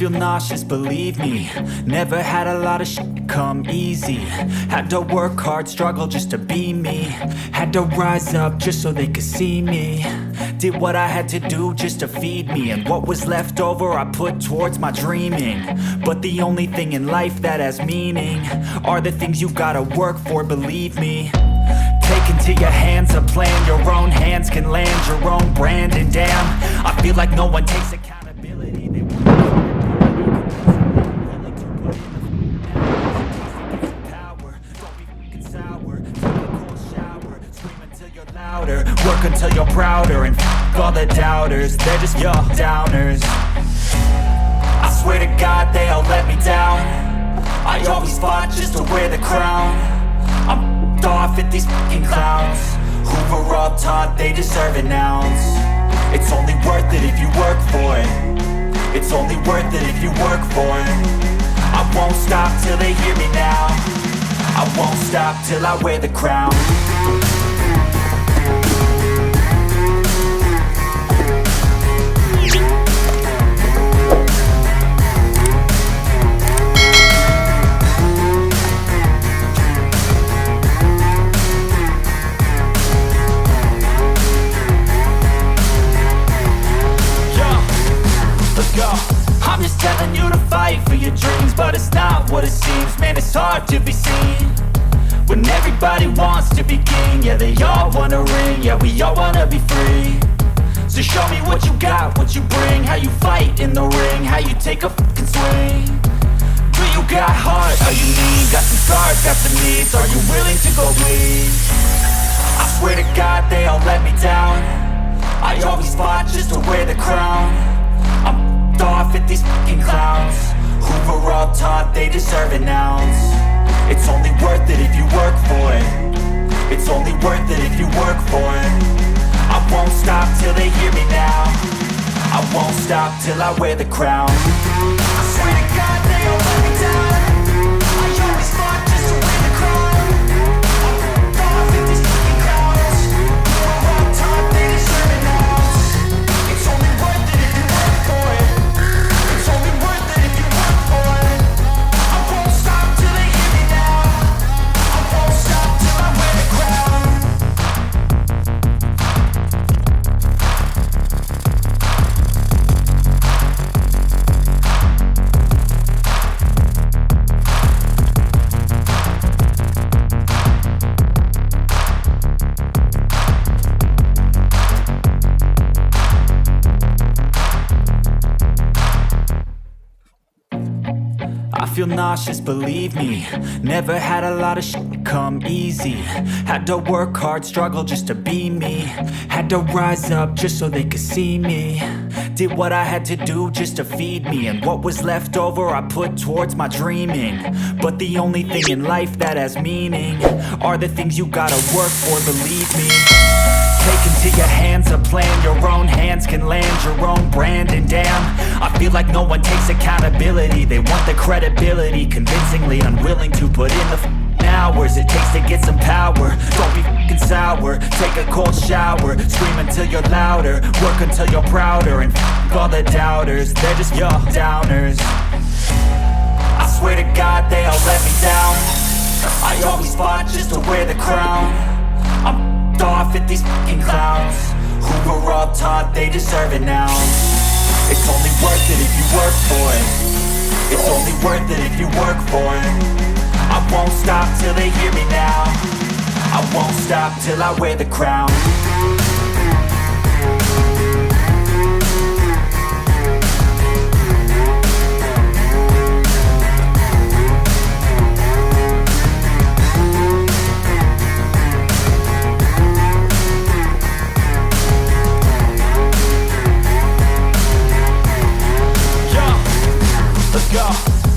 feel nauseous, believe me. Never had a lot of shit come easy. Had to work hard, struggle just to be me. Had to rise up just so they could see me. Did what I had to do just to feed me. And what was left over I put towards my dreaming. But the only thing in life that has meaning are the things you gotta work for, believe me. Take into your hands a plan. Your own hands can land your own brand. And damn, I feel like no one takes accountability. They want power. Don't be fucking sour. Take a cold shower. Scream until you're louder. Work until you're prouder. And fuck all the doubters. They're just your downers. I swear to God they all let me down. I always fought just to wear the crown. I'm off at these fucking clowns who were all taught they deserve an ounce. It's only worth it if you work for it. It's only worth it if you work for it. I won't stop till they hear me now. I won't stop till I wear the crown. I'm just telling you to fight for your dreams, but it's not what it seems. Man, it's hard to be seen when everybody wants to be king. Yeah, they all wanna ring, yeah, we all wanna be free. So show me what you got, what you bring, how you fight in the ring, how you take a fucking swing. Do you got heart, are you mean? Got some scars, got some needs, are you willing to go bleed? I swear to God they all let me down. I always fought just to wear the crown. I'm off at these fucking clowns who were all taught they deserve an ounce. It's only worth it if you work for it. It's only worth it if you work for it. I won't stop till they hear me now. I won't stop till I wear the crown. I swear to God they all let me down. I always fought just to wear the crown. I'm off at these fucking clowns who were all taught they deserve an ounce. It's only worth it if you work for it. It's only worth it if you work for it. I won't stop till they hear me now. I won't stop till I wear the crown. I feel nauseous, believe me. Never had a lot of shit come easy. Had to work hard, struggle just to be me. Had to rise up just so they could see me. Did what I had to do just to feed me. And what was left over I put towards my dreaming. But the only thing in life that has meaning are the things you gotta work for, believe me. Take into your hands a plan. Your own hands can land your own brand. And damn, I feel like no one takes accountability. They want the credibility, convincingly unwilling to put in the hours it takes to get some power. Don't be fucking sour. Take a cold shower. Scream until you're louder. Work until you're prouder. And fuck all the doubters. They're just your downers. I swear to God they all let me down. I always fought just to wear the crown. I'm off at these fucking clowns who were all taught they deserve an ounce. It's only worth it if you work for it. It's only worth it if you work for it. I won't stop till they hear me now. I won't stop till I wear the crown.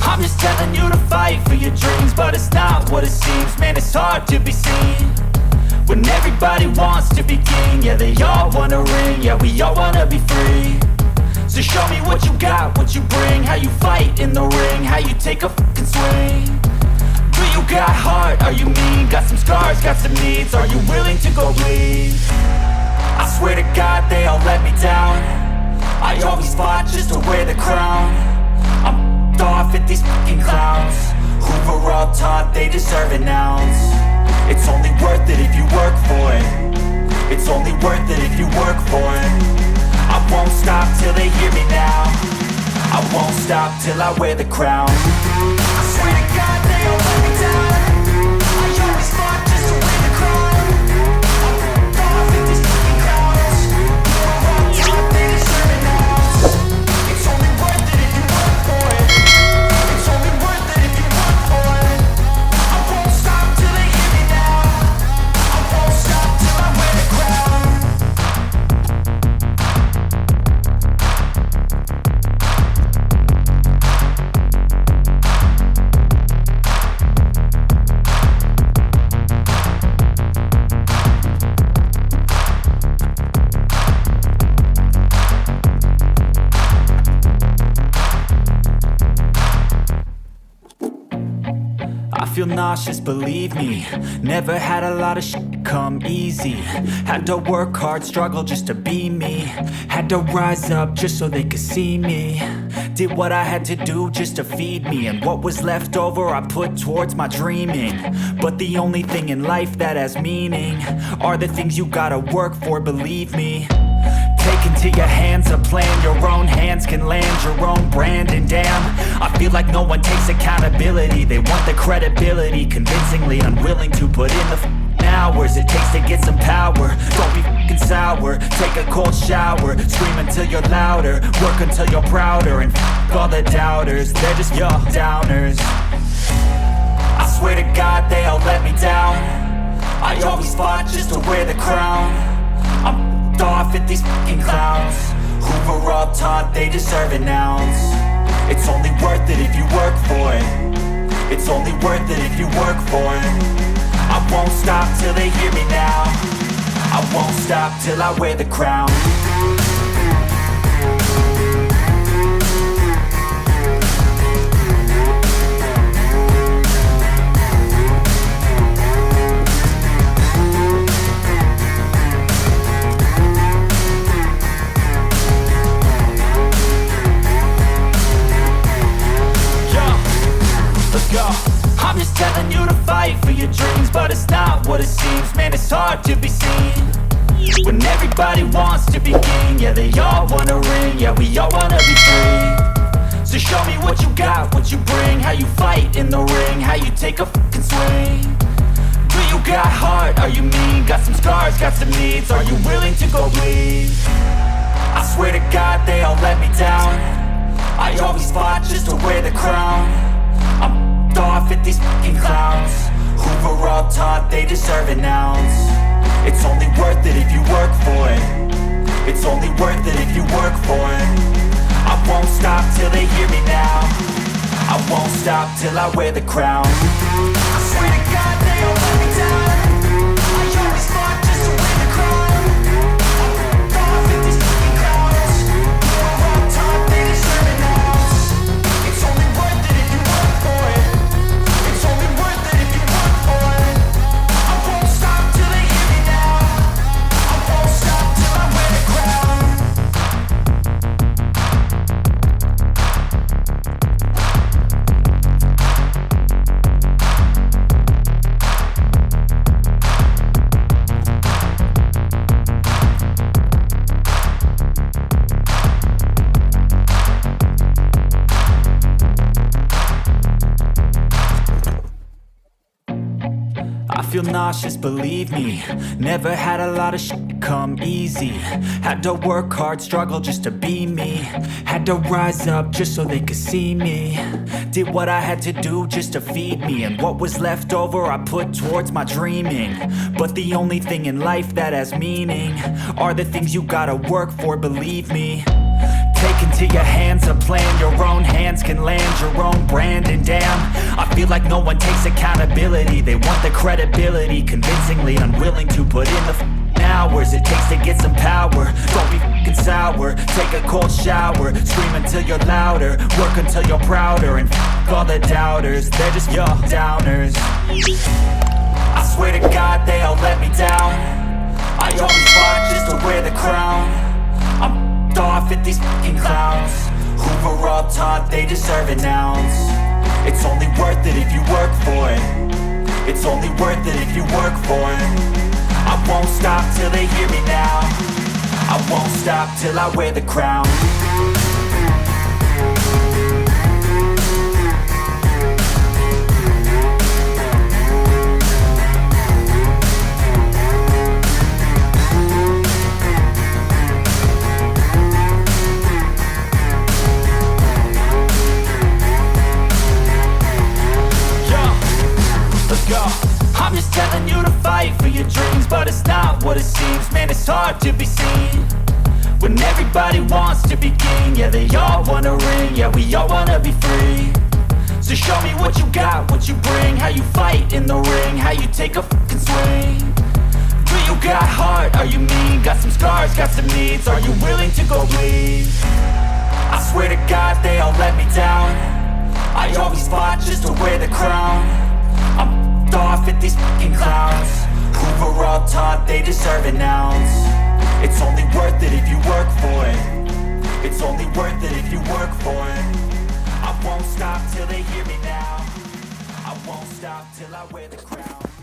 I'm just telling you to fight for your dreams, but it's not what it seems. Man, it's hard to be seen when everybody wants to be king. Yeah, they all wanna ring, yeah, we all wanna be free. So show me what you got, what you bring, how you fight in the ring, how you take a fucking swing. Do you got heart, are you mean? Got some scars, got some needs, are you willing to go bleed? I swear to God they all let me down. I always fought just to wear the crown. deserve an ounce. It's only worth it if you work for it. It's only worth it if you work for it. I won't stop till they hear me now. I won't stop till I wear the crown. I swear to God they all let me down. I always fought just to win the crown. I'm off at these fucking clowns. You're on top, they deserve an ounce. It's only worth it if you work for it. It's only worth it if you work for it. I won't stop till they hear me now. I won't stop till I wear the crown. I feel nauseous, believe me. Never had a lot of shit come easy. Had to work hard, struggle just to be me. Had to rise up just so they could see me. Did what I had to do just to feed me. And what was left over I put towards my dreaming. But the only thing in life that has meaning are the things you gotta work for, believe me. Take into your hands a plan. Your own hands can land your own brand. And damn, I feel like no one takes accountability. They want the credibility, convincingly unwilling to put in the hours it takes to get some power. Don't be f***ing sour. Take a cold shower. Scream until you're louder. Work until you're prouder. And f*** all the doubters, they're just your downers. I swear to God they all let me down. I always fought just to wear the crown. I'm off at these fucking clowns who were all taught they deserve an ounce. It's only worth it if you work for it. It's only worth it if you work for it. I won't stop till they hear me now. I won't stop till I wear the crown. I'm just telling you to fight for your dreams, but it's not what it seems. Man, it's hard to be seen when everybody wants to be king. Yeah, they all wanna ring. Yeah, we all wanna be free. So show me what you got, what you bring. How you fight in the ring, how you take a fucking swing. Do you got heart? Are you mean? Got some scars, got some needs. Are you willing to go bleed? I swear to God they all let me down. I always fought just to wear the crown. I'm off at these fucking clowns who were all taught they deserve an ounce. It's only worth it if you work for it. It's only worth it if you work for it. I won't stop till they hear me now. I won't stop till I wear the crown. I swear to God they all let me down. I always fought just to wear the crown. I'm off at these fucking clowns who were all taught they deserve an ounce. It's only worth it if you work for it. It's only worth it if you work for it. I won't stop till they hear me now. I won't stop till I wear the crown. I feel nauseous, believe me. Never had a lot of shit come easy. Had to work hard, struggle just to be me. Had to rise up just so they could see me. Did what I had to do just to feed me. And what was left over I put towards my dreaming. But the only thing in life that has meaning are the things you gotta work for, believe me. Take into your hands a plan. Your own hands can land your own brand. And damn, I feel like no one takes accountability. They want the credibility, convincingly unwilling to put in the hours it takes to get some power. Don't be f***ing sour. Take a cold shower. Scream until you're louder. Work until you're prouder. And f*** all the doubters, they're just your downers. I swear to God they all let me down. I always fought just to wear the crown. I'm off at these fucking clowns who were all taught they deserve an ounce. It's only worth it if you work for it. It's only worth it if you work for it. I won't stop till they hear me now. I won't stop till I wear the crown. I'm just telling you to fight for your dreams, but it's not what it seems. Man, it's hard to be seen when everybody wants to be king. Yeah, they all wanna ring, yeah, we all wanna be free. So show me what you got, what you bring, how you fight in the ring, how you take a fucking swing. Do you got heart, are you mean? Got some scars, got some needs, are you willing to go bleed? I swear to God they all let me down. I always fought just to wear the crown. I'm off at these fucking clowns who were all taught they deserve an ounce. It's only worth it if you work for it. It's only worth it if you work for it. I won't stop till they hear me now. I won't stop till I wear the crown.